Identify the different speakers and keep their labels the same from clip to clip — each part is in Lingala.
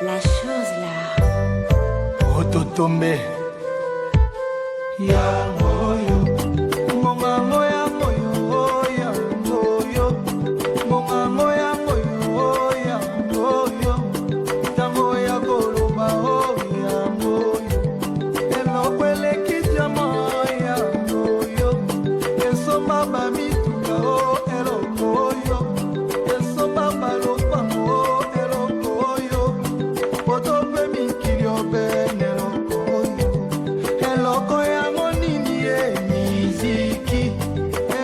Speaker 1: La chose là.
Speaker 2: Ototombe. Yangoyo. Mongango yangoyo. Yangoyo. Mongango yangoyo. Yangoyo. Tango ya koloba. Yangoyo. Eloko eleki diama. Yangoyo. Esomba bamituka. Eloko yo. Esomba balopango. Eloko yo. Otombe mikilio bene. Eloko yango nini miziki.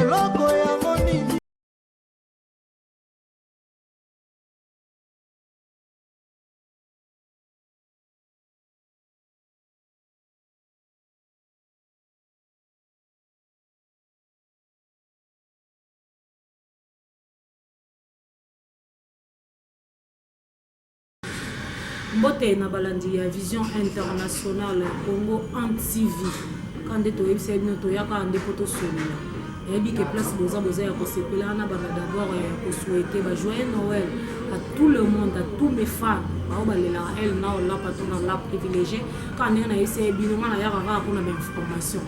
Speaker 2: Eloko yango nini.
Speaker 3: Mbote na balandi ya Vision Internationale Congo TV. Quand tu es ici, tu es allé pour te soutenir. Et bien que place boza ya kosepela na bana d'abord ya souhaiter ba joyeux Noël à tout le monde, à tous mes fans. Ba balela elle na la patron la privilégié quand on a essayé bino na ya kaka kuna ba information.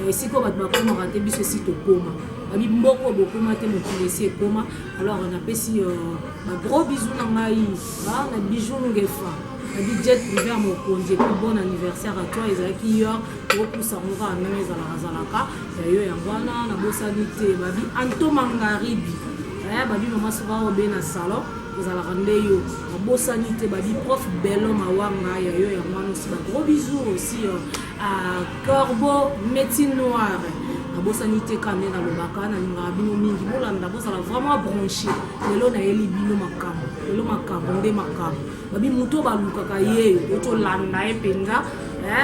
Speaker 3: Et si ko ba ko ma rater biso si to koma. Abi mboko bokoma te mo laisser koma. Alors on a pesi ba gros bisous na ngai. Ba na bijou ngefa. Abi jet privé mon congé plus bon anniversaire à toi Ezaki hier pour pousser on va même zalaka yo yangwana na bosanité babi Anto Mangaribi babi mama soba obe na salon ezalaka ndeyo na bosanité babi prof Bello Mawanga yo yangwana aussi ba gros bisous aussi à Corbeau médecine noire na bosanité kande na lobaka na linga bino mingi bolanda bosala vraiment branché lelo na eli bino makambo lelo makambo nde makambo babi muto balukaka ye to landa e penga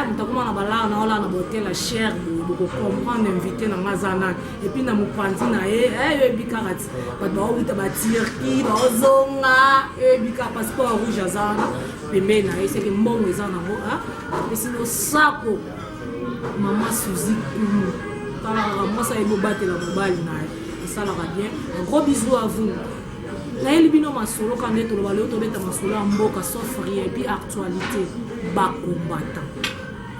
Speaker 3: mutakuma na balala na ola na botel la cher boko comprendre invité na mazana et puis na mupanzi na ye bikarati ba uta ba tirki ba ozonga bika passeport rouge azana pembe na ye c'est que mbongo ezana mo et sinon sako mama Suzy Kumu tala moi ça ebo batela mobali na ye ça la va bien un gros bisou à vous. Na elibino masolo quand est toloba leo tobeta masolo mboka sauf rien et puis actualité ba combattant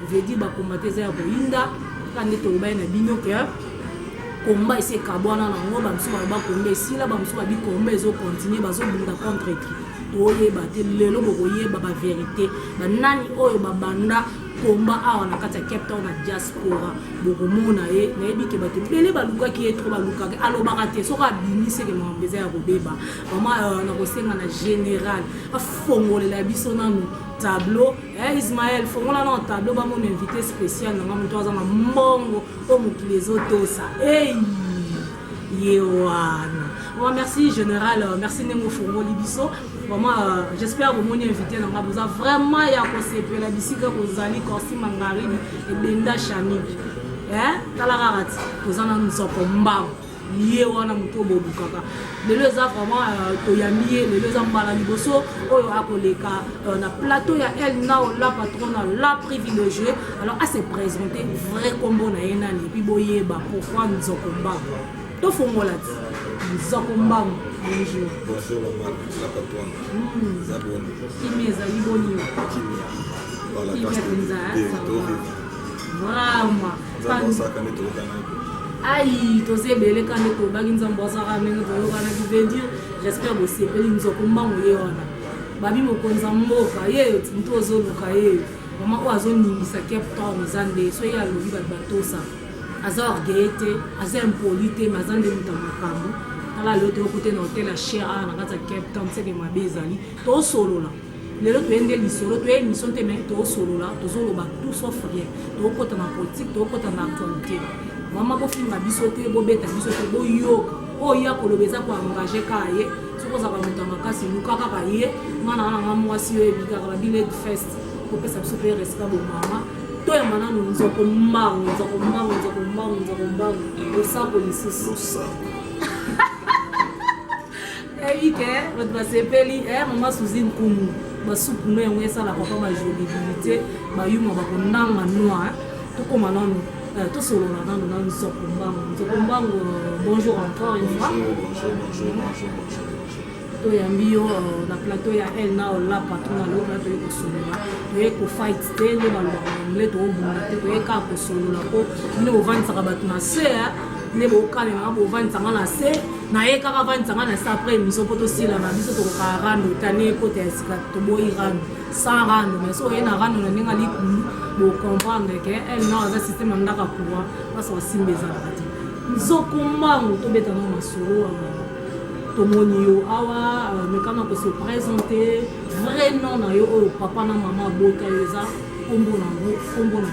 Speaker 3: veut dire ba combattre za boinda quand est toloba na bino que combat c'est kabwana na ngo ba msuba ba kombe si la ba msuba bi kombe zo continuer ba zo bunda contre qui oye ba te lelo bokoye ba vérité ba nani oyo ba banda combat awa na kati ya Cape Town na diaspora bokomona ye na yebi ke bato bele baluka ki etro baluka ke alobaka te soka binise ke mambeza ya kobeba mama na kosenga na général afongolela biso nanu tableau Ismaël fongola na tableau ba mon invité spécial na mtu azanga mbongo o mukile zotosa yewana. Bon, merci général, merci Nemo Fongo Libiso. Vraiment, j'espère que vous m'avez invité. Vous avez vraiment eu la bicycle que vous allez Corsi Mangaribi et Benda Chaniki. Talagarati, vous en avez un combat. Lié wana mutobo bukaka. Les deux a vraiment toyambié, les deux ambala liboso, oyo akoleka na plateau ya elle na la patronne la privilégiée. Alors à se présenter vrai combo na yenani puis boyeba pourquoi nous en combat. To fongola Zokombang, bonjour.
Speaker 4: Bonjour la patronne. Zaboni.
Speaker 3: Kimi ezali boni.
Speaker 4: Kimia. Voilà,
Speaker 3: vraiment. Aïe, tu sais, belle quand tu vas dans un bois à ramener, tu veux dire, j'espère que c'est pas une Zokombang ou Yona. Babi Mokonza Moka, ye, Tintozo Lukaye, maman Oazon Nimisa Cape Town, Zande, soyez à l'ouvrir le bateau ça. Azor gaieté, azor impolité, mazande mutamakambo. Tala l'autre côté na hôtel la Shera na kata Cape Town c'est que ma bezali. To solo là. Les autres viennent de solo, tu es une mission te mais to solo là, to solo ba tout sauf rien. To côté na politique, to côté na actualité. Maman ko film ba bisoté, bo beta bisoté, bo yoka. O ya ko lobeza ko engager kaye. Soko za ba mutamakasi lukaka kaye. Ngana na mwasi we bika ba billet fest. Ko pesa bisoté respect bo mama. Toi maintenant nous nzokombango le sang police le sang et que votre sepeli maman Suzy Kumu ba soupe no yango esa la papa ba jolibilité ba yuma ba konanga noa to koma nanu to solo na nanu na nzokombango bonjour encore une fois to ya mbio na plateau ya elle na la patron na l'autre to ko solola to ko fight te le balole to obunda te to ka ko solola ko ne o vantsa ka batu na se ne bo ka na bo vantsa na se na ye ka vantsa na se après miso poto sila na biso to ka rando tane ko te sika to boyi rando sans rando mais so ye na rando na ninga li bo comprendre que elle na za système ndaka pouvoir parce que simbeza bati nzokombango to beta na masolo tomoni yo awa mekana ko se présenter vrai nom na yo o papa na maman bota yo za kombo na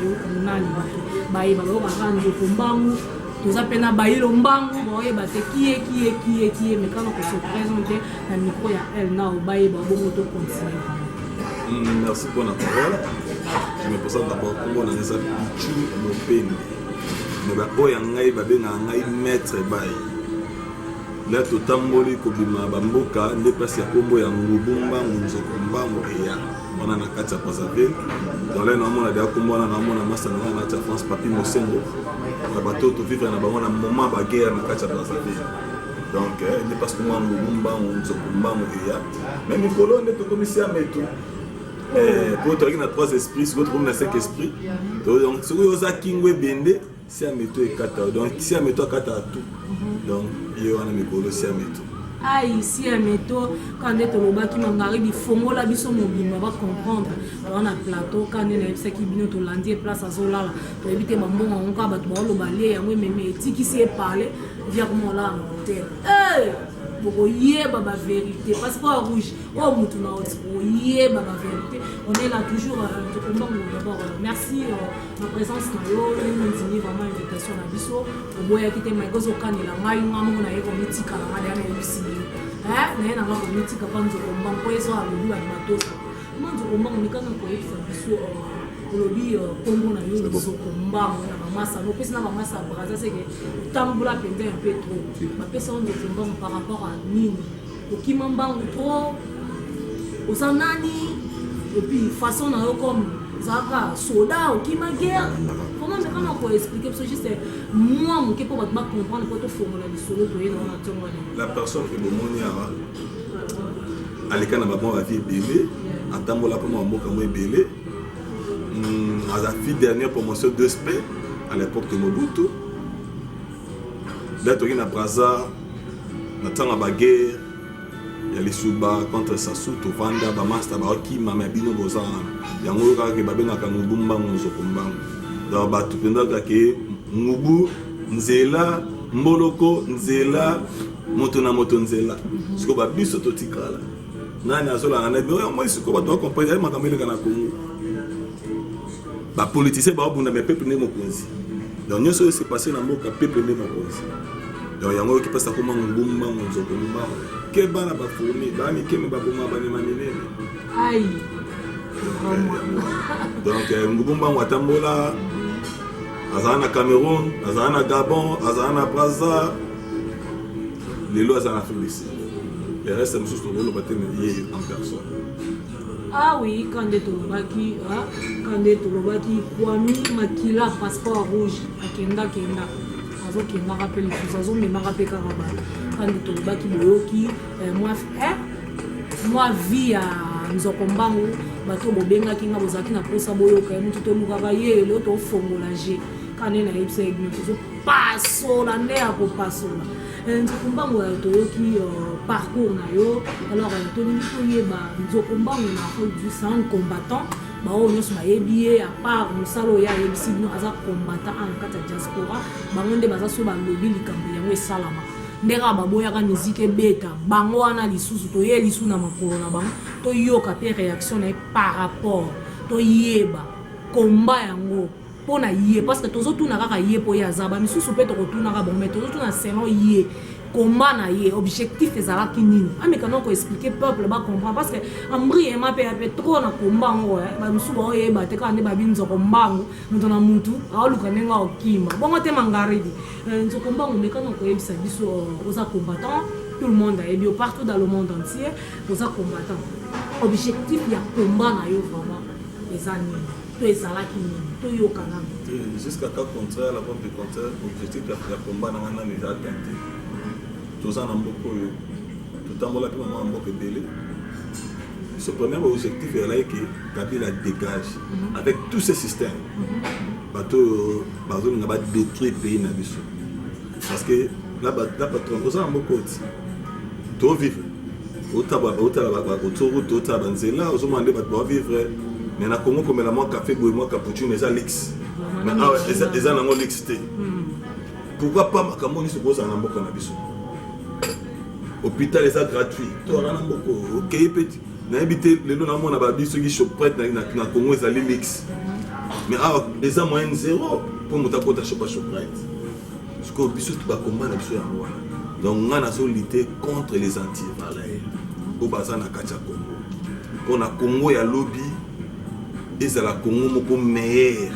Speaker 3: yo nani bato bayi balo bakanje kombango toza pena bayi lo mbango boye bate kié mekana ko se présenter na micro ya elle na o bayi ba bongo to continuer.
Speaker 4: Merci pour la parole. Je me pose d'abord comment on a ça pichu mon peine. Mais ba oya ngai ba benga ngai maître bayi. Là totamboli kobima bamboka nde place ya kombo ya ngubumba munzokomba moya wana na kati ya Brazzaville dans les nomona de kombo na mona masana na kati ya France papi mosengo na bato to vivre na bango na moment ba guerre na kati ya Brazzaville donc nde parce que ngubumba munzokomba moya même mikolo nde to komisia meto pour te na trois esprits sur autre na cinq esprits donc ce que oza kingwe bende si à meto et kata donc si à meto kata tout donc il y a un micro si à meto
Speaker 3: aïe si à meto quand est au bas qui mangari di fongo la biso mobimba va comprendre on a plateau quand est na qui bino to landier place à zola to éviter mambo on ka bato ba lo balé yango même tiki si parler via comment là en hôtel pour yeba ba vérité parce que rouge oh mutu na o yeba ba vérité on est là toujours d'abord merci ma présence na yo ni vraiment invitation na biso o boya kite ma gozo kanela ngai ngamu na yeko mitika na ngale na yebisini na na ngako mitika panzo komba ko yeso a lobi ba matosa manzo komba mikana ko yebisa biso lobi kombo na yo biso komba na masa no pesa na masa braza c'est que tambula pende un peu trop ma pesa on de komba par rapport à nini okimamba trop osanani et puis façon na yo comme zaka soda okima guerre comment me kana ko expliquer parce que juste moi mon ke pour ba comprendre pour te formuler le solo to yena na tongo
Speaker 4: la personne que le moni alika na ba bon vie bébé atambola pour moi mboka mo belé à la fille dernière promotion de SP à l'époque de Mobutu. Là, tu as Brazza, tu as guerre, il y a les Souba contre Sassou, tu Vanda, Bamasta, Baoki, Mamabino Bozan, Yangoka, Babena, Kanubumba, Mozokumba. Donc, tu peux dire Mubu, Nzela, Moloko, Nzela, Motona Motonzela. Ce que tu as vu, c'est Tikala. Nani Azola, moi, ce que tu dois comprendre, c'est que tu as les politiciens ba bunda mais peuple ne mokonzi donc nous c'est passé dans le peuple ne mokonzi donc yango qui passe comme ngumba nzokomba ke bana ba fourni ba mi ke ba boma ba ne manene
Speaker 3: aïe
Speaker 4: donc ngumba watambola azana Cameroun azana Gabon azana Brazza les lois en Afrique du Sud le reste c'est juste le battre en personne.
Speaker 3: Ah oui, quand est Tolobaki, Kwami Makila, passeport rouge, Kenda. Azo Kenda rappelle les choses, Azo Mema rappelle Karaba. Quand est Tolobaki, Boyoki, moi, vie à Nzokombango, Bato Bobenga Kinga Bozaki na Posa Boyoka, Mututo Mugavaye, l'autre Fongolagé. Quand est naïf, c'est Ignoto, passo la nerf au passo. Nzokombango toyoki parcours na yo alors toni toyeba Nzokombango na du sang combattant ba o nyos ba yebi à part musalo ya yebisi no aza combattant en kata diaspora bango nde baza so ba lobi likambo yango esalama ndeka baboya ka musique beta bango wana lisusu toye lisu na makolo na bango toyoka pe réaction na par rapport toyeba combat yango pona yé parce que tozo tuna kaka yé po ya zaba misusu pe to tuna ka bon mais tozo tuna selon yé combat na yé objectif ezala kinini amekana ko expliquer peuple ba comprendre parce que ambri ma pe trop na combat ngo ba misusu ba yé ba te ka ne ba binzo kombango muto na mutu aluka nenga okima bongo te mangaridi nzo kombango mekana ko yebisa biso oza combattant tout le monde est bien partout dans le monde entier oza combattant objectif ya combat na yo vraiment ezani
Speaker 4: jusqu'à cas contraire, la bombe de contraire, l'objectif de la combat n'a pas été atteint. Tout ça n'a pas été totambola mpe mama mboka ebele ce premier objectif est que Kabila dégage avec tous ces systèmes bateau bazolinga ba détruire pays na biso parce que là patron oza moko to vivre otaba nzela ozomande bato ba vivre mais na Congo comme la moi café boy moi cappuccino eza lix mais eza nango lix te pourquoi pas makambo ni se boza na mboka na biso hôpital eza gratuit to na mboko OK petit na habité les gens na babi ceux qui choprette na Congo ezali lix mais les a moyenne zéro pour monter à choprette parce que biso tu ba combat na biso ya mwana donc on a lutter contre les anti-valeurs au bazar na katia Congo pour na Congo ya lobby ezala Congo moko meilleur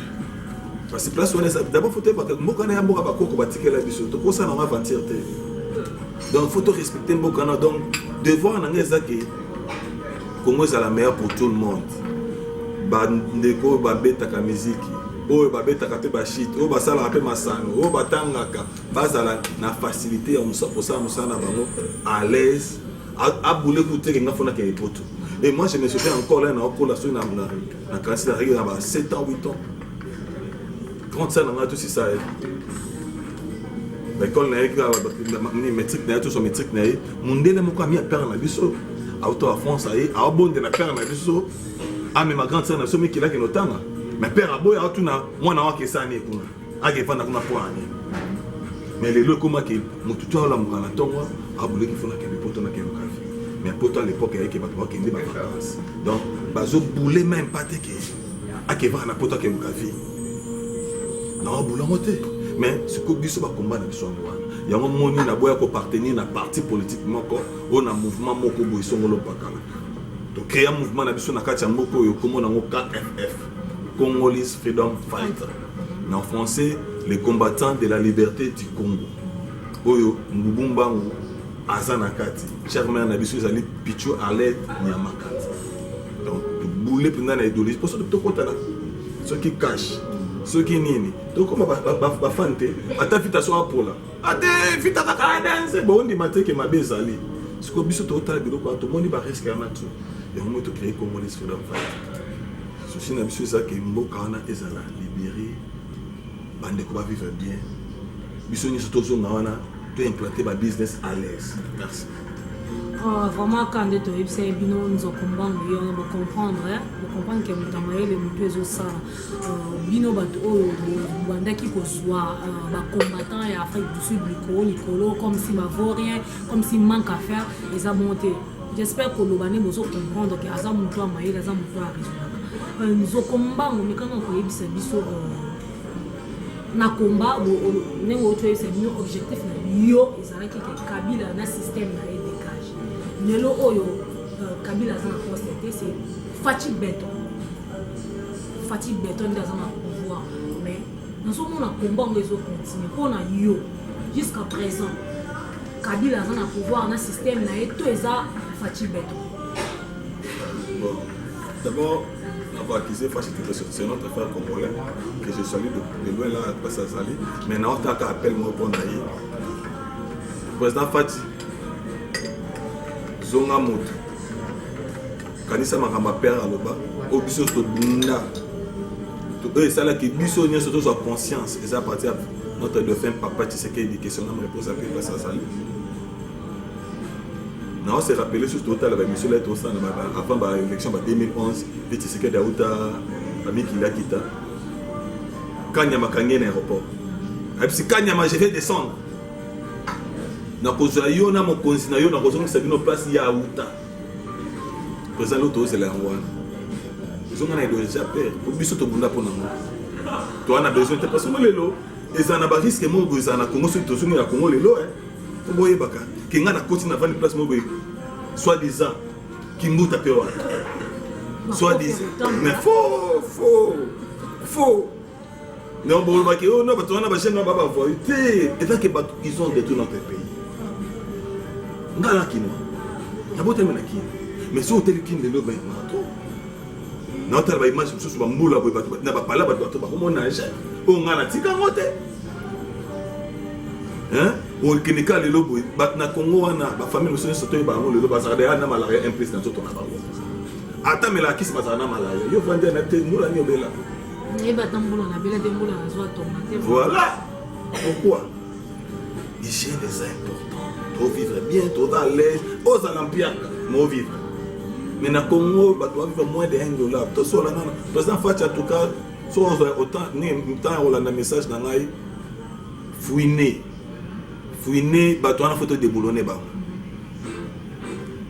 Speaker 4: parce que place on est d'abord faut pas que mboka na ya mboka ba koko batikela biso to ko ça na aventure te donc faut respecter mboka na donc devoir na ngeza ke Congo est la meilleure pour tout le monde. Bandeko babetaka musique, oyo babetaka pe ba shit, oyo basala pe masano, oyo batangaka, bazala na facilité on ça pour ça musana bango à l'aise, à bouler goûter nga fona ke poto. Et moi je me suis fait encore là na pour la sur na classe arrive à 7 ans 8 ans. Quand ça on a tout ça. L'école na eka ni métrique na tout son métrique na mundele moko ami a perdre na biso. Auto à France aïe a bon de la père na biso a mais ma grande sœur na somi qui là qui notanga mais père a boy a tout na moi na wa ke ça ni kuna a ke fanda kuna pour ani mais les locaux ma ke mututu ala mukana tongwa a boule qui fona ke poto na ke lokafi mais poto à l'époque aïe ke ba ke ndi ba vacances donc bazo boule même pas te ke a ke va na poto ke lokafi non boule moté mais ce que biso ba combat na biso ngwana yango moni na boya ko partenir na parti politique moko o na mouvement moko boy songolo pakala to créer mouvement na biso na kati ya moko yo komo na ngo KFF Congolese Freedom Fighter en français les combattants de la liberté du Congo oyo mbumbangu azana kati charmer na biso zali Pichu Arlette Nyamakati donc boule pendant na idolise pour ça to kotana ce qui cache ceux qui nini donc comment ba fante ata vita so apola ate vita ka dance bon ndi mateke mabezali ce que biso to tala biloko to moni ba risque na tout et on to créer comme les freedom fight ceci na biso ça que mboka na ezala libéré bande ko ba vivre bien biso ni surtout zo na to implanter ba business à l'aise merci.
Speaker 3: Vraiment quand tu es c'est bino nous comprendre que mutamaye le mutu ezo ça bino bato o bandaki ko soit ba combattant et Afrique du Sud likolo comme si ma vaut rien comme si manque à faire et ça monter j'espère que le bani bozo comprendre que aza mutu amaye aza mutu a raison nous combat mais quand on ko yebisa biso na combat ne wo to c'est bino objectif na yo ezalaki que Kabila na système na dégage lelo oyo Kabila za na constaté c'est Fati Beton dans un pouvoir mais dans ce moment on combat on les continuer pour na yo jusqu'à présent Kabila za na pouvoir na système na et tout ça Fati Beton.
Speaker 4: Bon d'abord on va accuser Fati Beton c'est notre frère congolais que je salue de loin là à Sazali mais na on t'a appel moi pour naïe président Fati zonga moto kanisa makamba père aloba o biso to bunda to e sala ki biso nyo surtout sur conscience et ça partir notre dauphin papa tu sais qu'il dit question na réponse à que place à salut non c'est rappelé sur total avec monsieur là tout ça avant la élection 2011 tu sais que Daouda ami qui l'a quitté Kanyama Kanyé aéroport et puis Kanyama je vais descendre na kozwa yo na mokonzi na yo na kozonga sabino place ya uta président l'auto c'est la rwanda zonga na idolisa père pour biso to bunda pona ngo to ana besoin te parce que lelo ezana ba risque mo ezana Congo so to zonga ya Congo lelo to boye baka kinga na koti na vani place mo boye soit disant kimbuta pe wa soit disant mais faux non bon ba ke oh non ba to na ba chaîne ba ba voyer et tant que ils ont détruit notre pays ngala kino yabote mena kino mais so hotel kino de l'eau na hotel ba image so ba mbula ba na ba pala ba to ba ko mona je o ngala tika ngote hein okenika lelo boye bato na Congo wana bafamille mosusu nyonso toyeba yango lelo bazalaka deya na malaria imprise na nzoto na bango ata mela akisi bazala na malaria yo vandi na te mbula ni obela voilà pourquoi hygiène est important to vivre bien to à l'aise ozala mpiaka mo vivre mais na Congo bato vivre moins de $1 to sola nana président Fachi en tout cas so autant ni temps olanda message na ngai fouiner bato wana faut te déboulonner ba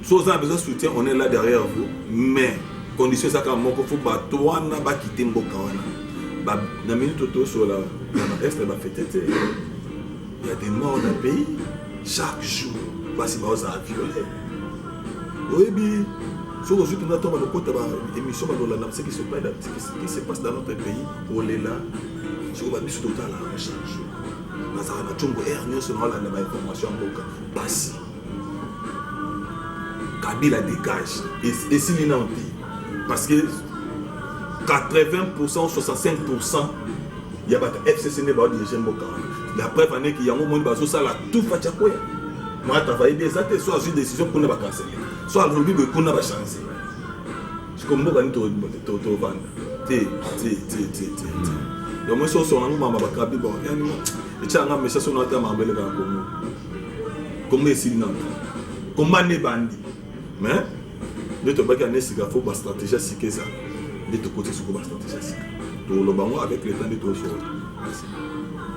Speaker 4: so ça besoin de soutien on est là derrière vous mais condition ça comme moko faut bato wana ba quitter mboka wana ba na minute to so la na est ba fêter il y a des morts dans le pays chaque jour parce que ça violé oui bi so aujourd'hui on attend le côté ba émission ba la ce qui se passe ce qui se passe dans notre pays pour les là sur ba biso total à chaque jour bazala na chongo nyonso na olanda ba information mboka basi Kabila dégage et s'il est nanti parce que 80% ou 65% il y a des FCC ne va diriger mboka la preuve année qu'il y a un moment bazo ça la tout facha quoi moi travailler des ça soit une décision pour ne pas canceller soit aujourd'hui le pour ne pas changer je comme mboka ni to vendre donc moi so on a mama bakabi bon et tu as un message sur notre mambele ka Congo comme s'il nanti comment ne bandi mais de te battre en Sika faut pas stratégie c'est ça de te côté sur la stratégie tout le bango avec les temps de tout ça.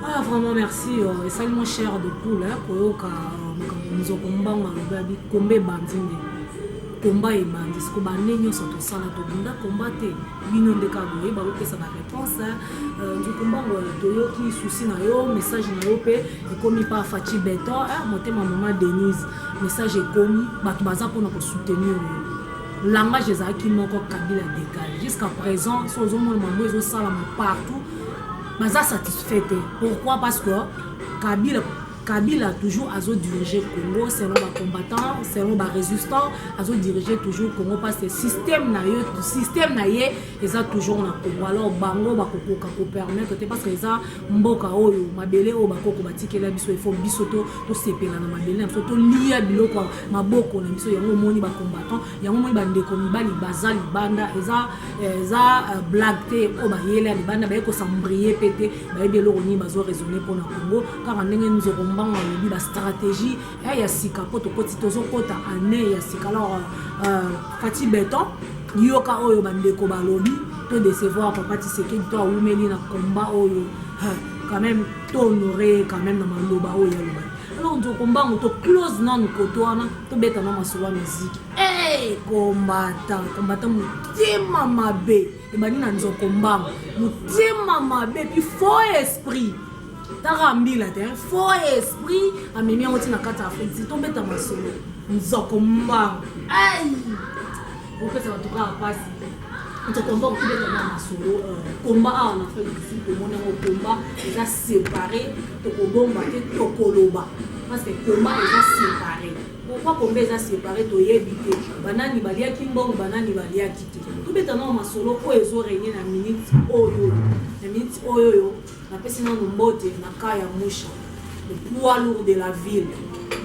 Speaker 3: Ah vraiment merci et salement cher de poule pour que nous combat ngabi kombe bandine combat et bandi ce que bande nyonso to sala to bunda combattre bino de ka boye ba ko sa réponse du combat to yo ki souci na yo message na yo pe e komi pa Fachi Beton motema maman Denise message est commis bato baza pour nous soutenir langage ezalaki moko Kabila dégage jusqu'à présent so ozomona mambo ezosalama partout baza satisfait pourquoi parce que Kabila toujours azo diriger Congo selon les combattants selon les résistants azo diriger toujours Congo parce que système na ye eza toujours na Congo alors bango bakokoka ko permettre parce que eza mboka oyo mabele o bakoko batikela biso il faut biso to sepela na mabele na to lia biloko maboko na biso yango moni ba combattant yango moni ba ndeko mibali bazali banda eza blague te o ba yela libanda ba ko sambrier pété ba yebelo ni bazo raisonner pour na Congo car ndenge nous mbanga lobi la stratégie ya sika poto koti tozo kota année ya sika alors Fachi Beton yoka oyo bandeko balobi to décevoir papa Tshisekedi to awumeli na combat oyo quand même to honorer quand même na maloba oyo loba alors on combat on to close nan koto wana to beta na masolo musique combattant mutima mabe ebani na nzo combat mutima mabe puis faux esprit Tarambila faux esprit amemi yango tina kata Afrique si tombe ta masolo nzoko mbang ai opesa batuka pasi nzokomba okubeta na masolo combat a en Afrique du Sud tomona ngo combat eza séparé tokobomba te tokoloba parce que combat eza séparé pourquoi combat eza séparé toyebi te banani baliaki mbongo banani baliaki te tobeta na masolo oyo ezo régner na minute oyo la personne nous mbote na kaya musha le poids lourd de la ville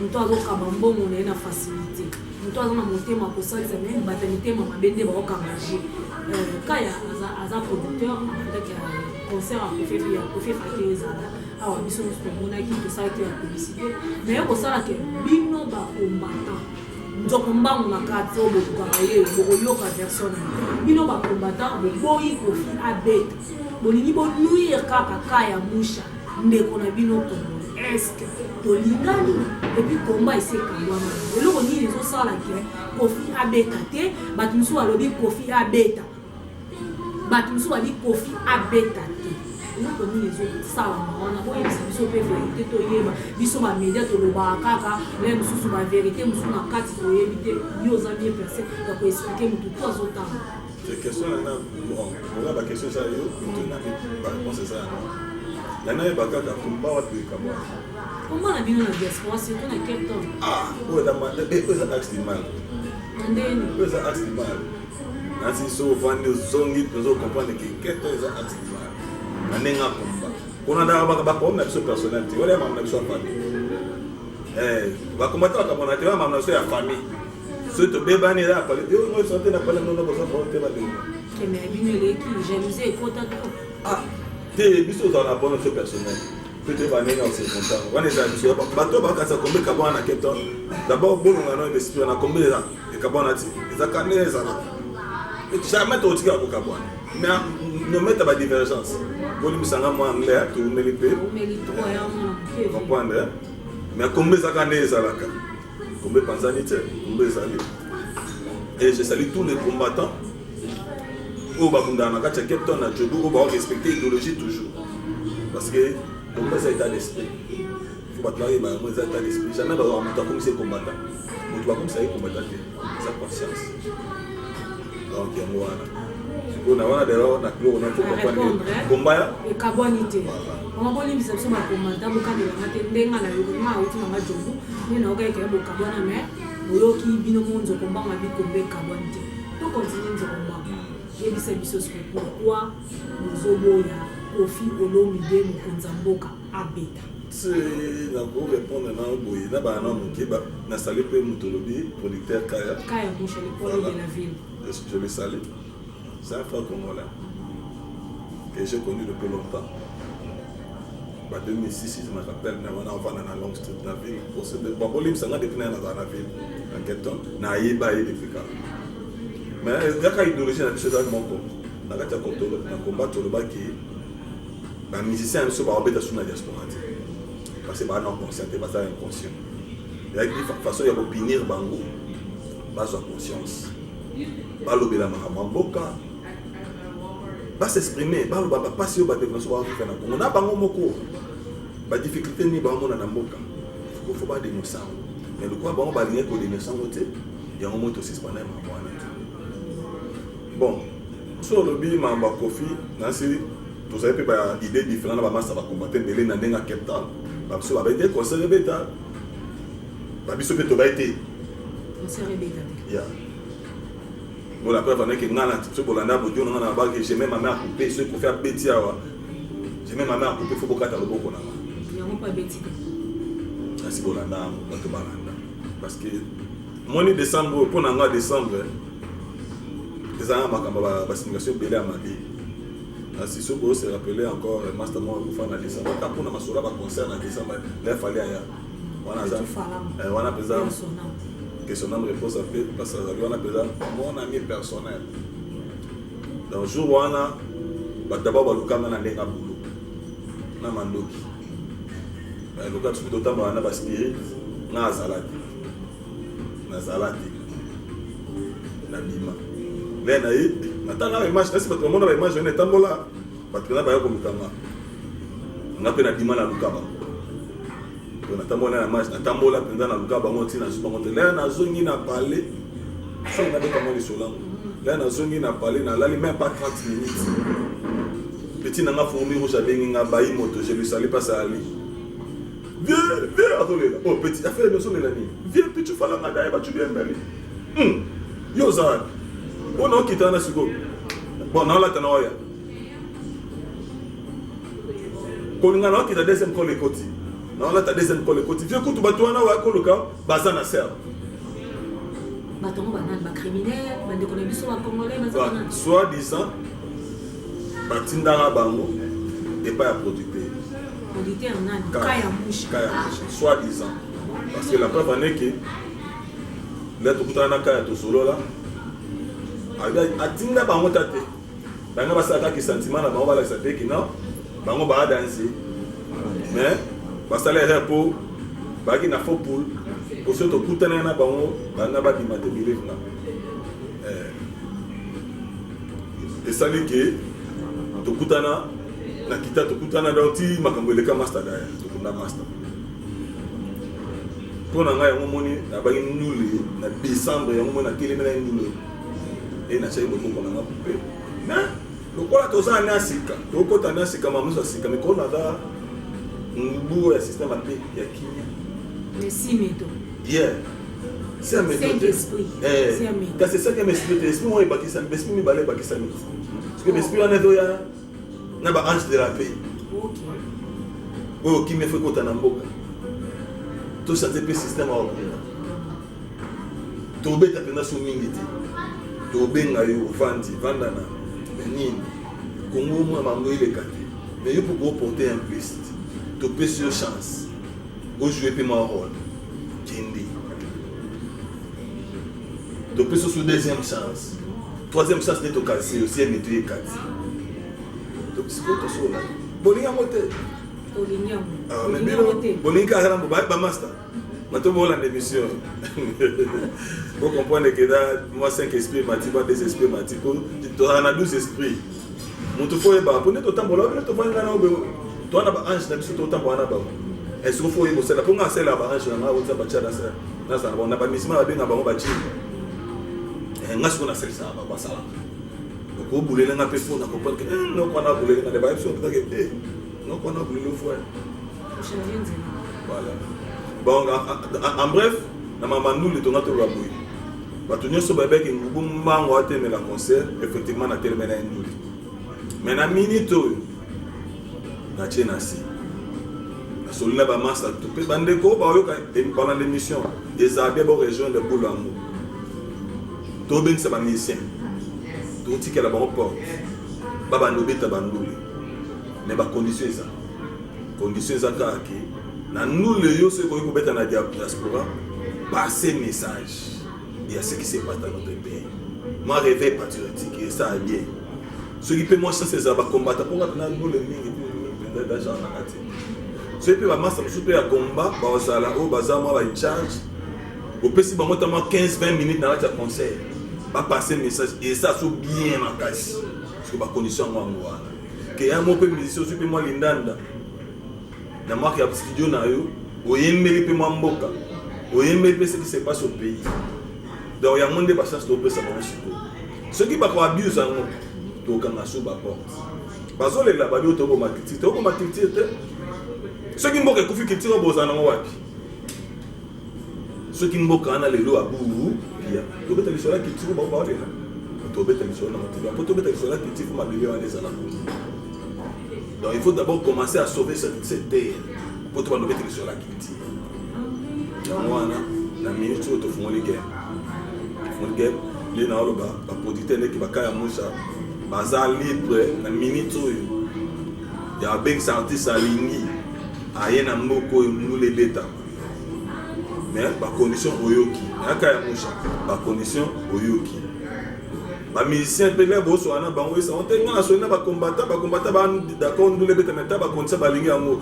Speaker 3: nous to azoka bambo on a une facilité nous to azona motema ko ça même batanité mama bende ba okamaji kaya aza producteur avec concert à fait fatezala awa biso mona ki to ça qui la publicité mais ko sala ke bino ba combattant nzoko mbangu na kati obo kukaye boyoka personne bino ba combattant boyi ko fi abet bolingi bonuire kaka kaya musha ndeko na bino Congo est-ce que tolingani et puis combat ese kangwana eloko nini ezosala ke Kofi abeta te bato mosusu balobi Kofi abeta te eloko nini ezosalama wana oyebisa biso mpe verité toyeba biso bamédia tolobaka kaka le mosusu bavérité mosusu na kati toyebi te yo oza bien percé ya koexplike motu to azotanga
Speaker 4: cette question là bon on a la question ça yo la réponse c'est ça là na baka ka kumba watu kama
Speaker 3: comment la bino na diaspora c'est qu'on a Cape Town
Speaker 4: ouais dans ma eza axe mal
Speaker 3: ndeni
Speaker 4: eza axe mal nasi so vande zongi tozo comprendre que Cape Town eza axe mal nanenga kumba kuna da baka ba ko na biso personnalité wala ma na biso famille bakomata bakabona te bamama so ya famille so tobebani ya pale yo no santé na pale nono boza bonte ba demo
Speaker 3: mais abino eleki jalousie ekota to
Speaker 4: te biso dans la bonne fait personnelle peut-être ba nenga aussi content wana za biso bato bakasa kombe kabona na Cape Town d'abord bon on a investi na kombe za e kabona ti za kaneza na et jamais to tika ko kabona mais no meta ba divergence boli misanga mo anglais to melipe comprendre mais kombe za kaneza la ka kombe panzanité kombe za li et je salue tous les combattants au babunda na kacha Cape Town na jobu au ba respecter l'idéologie toujours parce que comme ça état d'esprit faut pas travailler ba moi état d'esprit jamais ba on ta comme c'est combattant on doit comme ça y combattant ça conscience donc il y a moi on a d'ailleurs na clos on a faut comprendre combat
Speaker 3: et carbonité on va limiter ça ba combattant bo ka de la mate ndenga na yo ma uti na jobu ni na okai ka bo carbona mais oyoki bino monzo combat ma bi kombe carbonité to continue nzo combat et bi service pourquoi nous oboya Kofi Olomide Mokonza Mboka abeta.
Speaker 4: C'est la pour répondre à Boye na ba na Mokeba na salé pe Mutolobi producteur Kaya.
Speaker 3: Kaya Mouchali pour de la ville.
Speaker 4: Je le salue. C'est un frère congolais que j'ai connu depuis longtemps. En 2006, je me rappelle, on a fait dans la longue street de la ville. Bon, il me semble que dans la ville, en Cape Town, na yeba et depuis quand. Mais il y a une idéologie dans ce dans mon corps. Dans le combat sur le bas qui les musiciens ne sont pas embêtés sur la diaspora. Parce que c'est non conscient, c'est pas inconscient. Il y a une façon de punir Bango, pas sa conscience. Pas l'obéir à Mahamboka, pas s'exprimer, pas passer au bâtiment sur la Congo. On a Bango Moko, la difficulté ni Bango na Mboka. Il faut pas dénoncer. Mais le quoi Bango va venir pour dénoncer, il y a un moment aussi pas bon, sur le billet, Mamba Kofi, Nancy. Vous avez des idées différentes, ça va combattre les gens dans Cape Town. Parce que vous avez des conseils de bêta. Vous avez des conseils
Speaker 3: de bêta.
Speaker 4: Bon, la preuve est que j'ai même ma mère à couper, ceux qui font bêtis. J'ai même ma mère à couper, il faut que tu aies le bon.
Speaker 3: Il n'y a pas de bêtis.
Speaker 4: C'est bon, parce que moi, décembre, pour nous décembre, les gens ont signification belé à ma vie. Si ce beau se rappelait encore Masterman pour faire la décembre, quand on a massura un concert en décembre, il fallait aller. On a besoin que son âme repose après, parce qu'on a besoin mon ami personnel. Dans le jour où on a d'abord le caméra n'a pas boulot, na mandoki. Le cas tout autant on a pas spirit, na salade, na bima. Mais na y maintenant la image, est-ce que tout le monde a l'image on est tambola, parce que là ba comme kama. On a peine à bima na lukaba. On a tambola na image, na tambola pendant na lukaba on tient na super monter. Là na zongi na parler. Ça on a des comment les solang. Là na zongi na parler na là même pas 30 minutes. Petit na nga fourmi rouge abengi nga bayi moto, je lui salue pas ça ali. Viens, attendez là. Oh petit, affaire de son elani. Viens petit fala nga dai ba tu bien belle. Yo za. On a quitté un asiko. Bon, non, là, tu as un quand on a quitté la deuxième col et côté. Non, là, tu as deuxième col et côté. Viens, quand tu vas toi, on a un cas, bazan à serre.
Speaker 3: Baton, banane, criminel, congolais,
Speaker 4: soit disant, batindara bango et pas à producteur.
Speaker 3: Producteur, on a Kaya Mouche.
Speaker 4: Soit disant. Parce que la preuve en est que là, tu as un cas de solo là. Atinda bango tate banga basaka ki sentiment na bango bala sape ki non bango ba danser mais basala repos bagi na faux poule au surtout kutana na bango banga ba dimate bilive na et ça dit que to kutana na kita to kutana dauti makambo eleka master daya to kunda master pona nga yango moni na bangi nuli na décembre yango mona kelemela nuli et na chaîne de beaucoup na coupé mais le quoi to ça na sika to ko ta na sika mamuso sika mais ko na da ngbu ya système appelé ya kinya
Speaker 3: les 6 métaux
Speaker 4: c'est un méthode
Speaker 3: c'est un méthode
Speaker 4: c'est ça que m'esprit esprit moi ba kisa esprit mi balé ba kisa mi parce que l'esprit on est do ya na ba ange de la paix OK qui me fait ko ta na mboka tout changer le système à tout bête à sur mingiti tout benga yo vandi vandana nini Congo moi mango il est caté mais il faut porter un twist tout peut sur chance au jouer puis mon rôle Kindi tout peut sur deuxième chance troisième chance d'être cassé aussi et mettre cassé donc c'est quoi tout ça là bolinga moté bolinga hara ba master maintenant voilà l'émission vous comprenez que là moi 5 esprits mati pas 2 esprits mati tu as 12 esprits mon tout faut ba pour notre temps là tu vois ngana obe tu ana ba ange na biso to temps bana ba est-ce que faut y bosser la pour nga sela ba ange na ba ba tchada ça na ça on a ba misima ba benga ba ba chi nga siko na sela ça ba sala ko boulé nga pe fo na comprendre que non ko na boulé na ba biso peut que non ko na boulé le fois voilà bon en bref na mama nous le tonato la boui ba tunyo so ba beke ngubu mbango ateme la concert effectivement na télé mena nduli mais na minute na tchena si na solina ba massa tout pe bande ko ba yoka pendant l'émission des abia bo région de Boulango to ben sa ba musicien to tike la ba porte baba nobeta banduli mais ba condition ça ka ki na nous le yo ce qu'on peut dans la diaspora passer message il y a ce qui se passe dans notre pays moi réveil patriotique et ça est bien ceux qui peut moi ça c'est ça va combattre pour na nous le mingi d'argent na kati ceux qui va massa super à combat ba sala o bazama ba charge au pesi ba motama 15-20 minutes dans la concert va passer message et ça sous bien en casse parce que ba condition moi que un mot peu musicien super moi lindanda na marque ya studio na yo oyembeli pe mboka oyembeli pe ce qui se passe au pays donc ya monde ba chance de pesa ba chiko ceux qui ba ko abuse en to kanga so ba porte bazo le la ba yo to ko matiti te ceux qui mboka kufi kitiro bozana wapi ceux qui mboka na lelo abu pia to beta le sola kitiro ba ba le to beta le sola na to beta le sola kitiro ma bébé wa les ala. Donc il faut d'abord commencer à sauver cette terre pour te mettre sur la culture. La minute où tu fais les guerres, les gens qui va faire moucha, bazar libre, la minute où il y a des artistes alignés, il y a beaucoup nous les bêta. Mais par condition oyoki, il y a moucha, par condition oyoki. Les musiciens peuvent les bosser en banque, ils sont tellement assurés par combattre, d'accord, nous les bêtes maintenant, par contre, ça va linger en haut.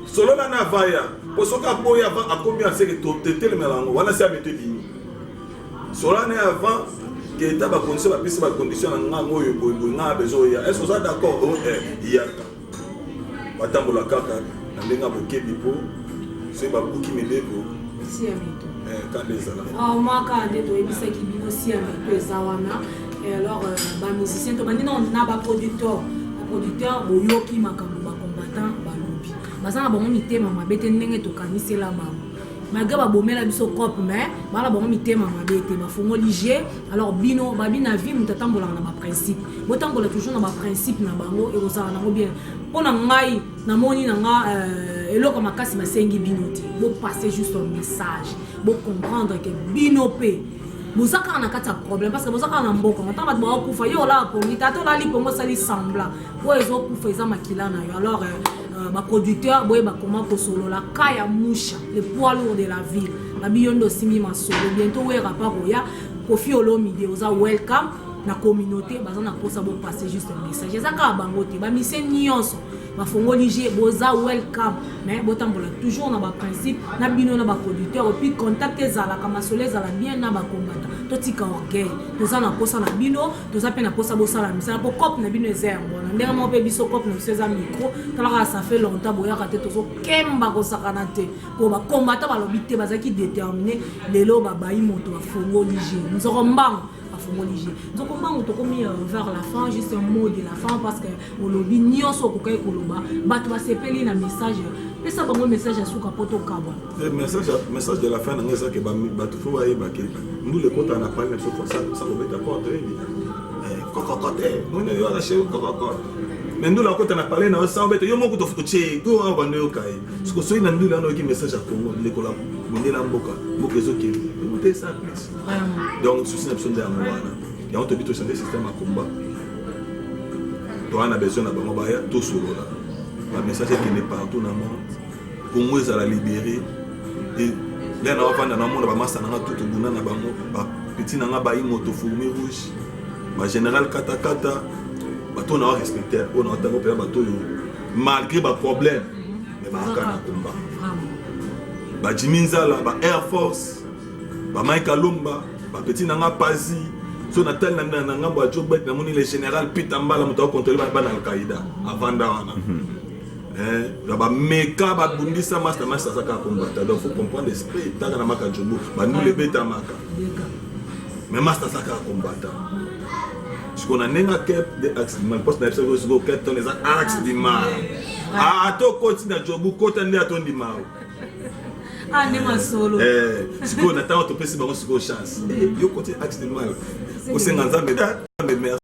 Speaker 4: Solo na navaya, pour ce qu'à boya avant, à combien c'est que tu t'es le mélange, voilà c'est à mettre ligne. Solo na avant, que tu as condition, la piste, la condition, on a besoin, est-ce que vous êtes d'accord? Il y a. Attends, la carte, on a un bouquet de peau, c'est un bouquet de peau.
Speaker 3: Si, quand les ala. Ah, moi, quand on est ça qui vient aussi avec les awana. Et alors, les musiciens, on a un producteur, boyoki makambo ba combattant ba lobby. Bazana bango mitema mabete ndenge to kanisela mama. Malgré ba bomela biso cop mais bala bango mitema mabete ba fongo lige. Alors bino babina vie mutatambola na ba principe. Botambola toujours na ba principe na bango et osala nango bien. Pona ngai na moni na nga eloko makasi masengi bino te. Bo passer juste un message. Bo comprendre que bino pe Bozaka na kati ya problème parce que bozaka na mboko ntango bato bakufa yo la pongi tato la lipongo sali sembla po ezokufa eza makila na yo alors ba producteur boye ba comment ko solo la kaya musha le poids lourd de la ville ba biyondo simi masolo bientôt we rapport ya Kofi Olomide oza welcome na communauté bazana posa bo passer juste un message ezaka bango te ba mise nyonso ba fongoli je boza welcome mais botambola toujours na ba principe na bino na ba producteur et puis contacter zala kama solé zala bien na ba combattant to tika orgueil toza na posa na bino toza pe na posa bo sala misala po cop na bino ezerbo na ndenge mo pe biso cop na seza micro tala ça fait longtemps boya ka te tozo kemba ko sakana te ko ba combattant ba lobi te bazaki déterminé lelo ba bayi moto ba fongoli je nzoko mbango donc comment on te commis vers la fin juste un mot de la fin parce que on lobby nyonso ko kay koloba bato ba sepeli na message et ça bon message à suka poto kabwa
Speaker 4: le message de la fin nga ça que bato fo waye ba ke nous le compte on a parlé sur ça va mettre d'accord cococote on est là chez cococote mais nous là quand on a parlé na ça beto yo moko to fotoche to on va ndoka e parce que so ina ndula no ki message à Congo le kola bondela mboka mboka ezoki écoutez ça please donc souci n'absent de amwana ya on te dit to changer système à combat to ana besoin na bango ba ya to solola la message qui est partout dans le monde Congo est à la libérer et là na va na monde ba massa na tout buna na bango ba petit na ba moto fourmi rouge ba général katakata bato na respecter on a tango pela bato malgré ba problème mais ba kana combat ba Jiminzala ba Air Force ba Mike Alumba ba petit na Pazi so na tel na ngambo a Jobet na moni le général Peter Mbala moto contrôler ba na Al-Qaïda avant d'awana ba meka ba bundisa master ça ka combattre donc faut comprendre l'esprit tanga na maka jobo ba nous le beta maka mais master ça ka combattre ce qu'on a nenga kep de axe mal poste na episode go kep ton les axe di mal to continue na jobo kota ndi atondi mal
Speaker 3: ne ma solo
Speaker 4: ce qu'on attend to pesi bango chance yo côté axe di mal o senga nzambe da merci